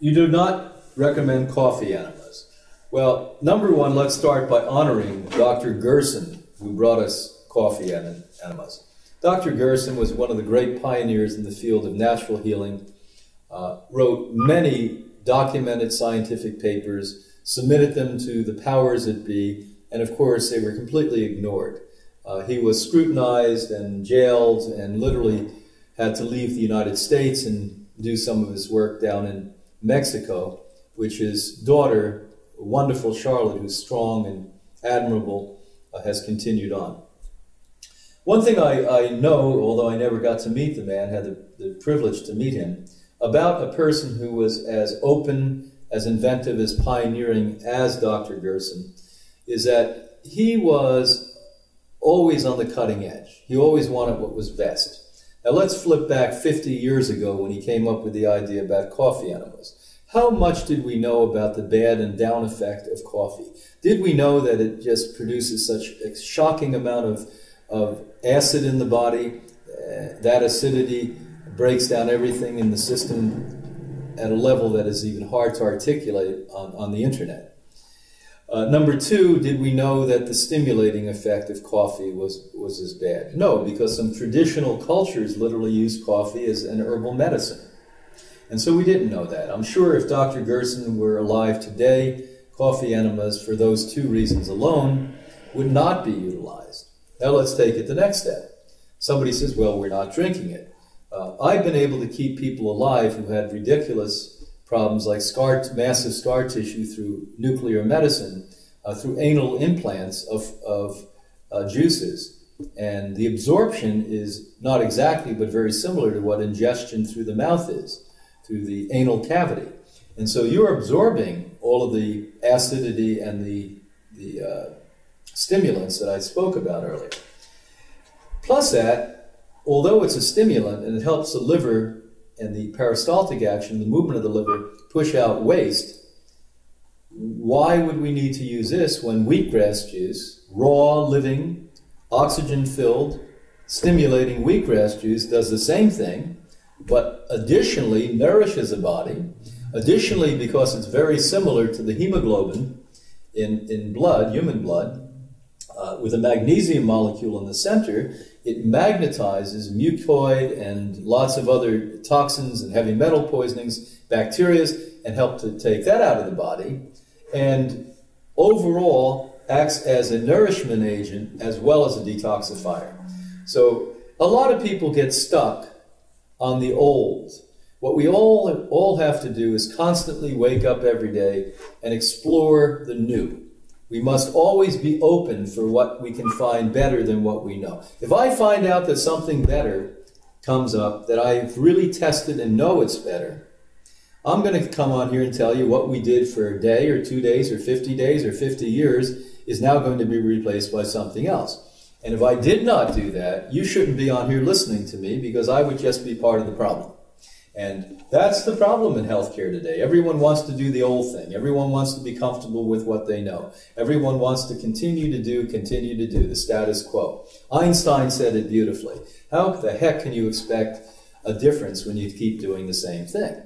You do not recommend coffee enemas. Well, number one, let's start by honoring Dr. Gerson, who brought us coffee enemas. Dr. Gerson was one of the great pioneers in the field of natural healing, wrote many documented scientific papers, submitted them to the powers that be, and of course they were completely ignored. He was scrutinized and jailed and literally had to leave the United States and do some of his work down in Mexico, which his daughter, wonderful Charlotte, who's strong and admirable, has continued on. One thing I know, although I never got to meet the man, had the privilege to meet him, about a person who was as open, as inventive, as pioneering as Dr. Gerson, is that he was always on the cutting edge. He always wanted what was best. Now let's flip back 50 years ago when he came up with the idea about coffee enemas. How much did we know about the bad and down effect of coffee? Did we know that it just produces such a shocking amount of acid in the body? That acidity breaks down everything in the system at a level that is even hard to articulate on the internet. Number two, did we know that the stimulating effect of coffee was as bad? No, because some traditional cultures literally use coffee as an herbal medicine. And so we didn't know that. I'm sure if Dr. Gerson were alive today, coffee enemas, for those two reasons alone, would not be utilized. Now let's take it the next step. Somebody says, well, we're not drinking it. I've been able to keep people alive who had ridiculous problems like massive scar tissue through nuclear medicine, through anal implants of juices. And the absorption is not exactly, but very similar to what ingestion through the mouth is, through the anal cavity. And so you're absorbing all of the acidity and the stimulants that I spoke about earlier. Plus that, although it's a stimulant and it helps the liver and the peristaltic action, the movement of the liver, push out waste, why would we need to use this when wheatgrass juice, raw, living, oxygen-filled, stimulating wheatgrass juice does the same thing, but additionally nourishes the body, additionally because it's very similar to the hemoglobin in blood, human blood, with a magnesium molecule in the center, it magnetizes mucoid and lots of other toxins and heavy metal poisonings, bacteria, and help to take that out of the body, and overall acts as a nourishment agent as well as a detoxifier. So a lot of people get stuck on the old. What we all have to do is constantly wake up every day and explore the new. We must always be open for what we can find better than what we know. If I find out that something better comes up, that I've really tested and know it's better, I'm going to come on here and tell you what we did for a day or 2 days or 50 days or 50 years is now going to be replaced by something else. And if I did not do that, you shouldn't be on here listening to me because I would just be part of the problem. And that's the problem in healthcare today. Everyone wants to do the old thing. Everyone wants to be comfortable with what they know. Everyone wants to continue to do the status quo. Einstein said it beautifully. How the heck can you expect a difference when you keep doing the same thing?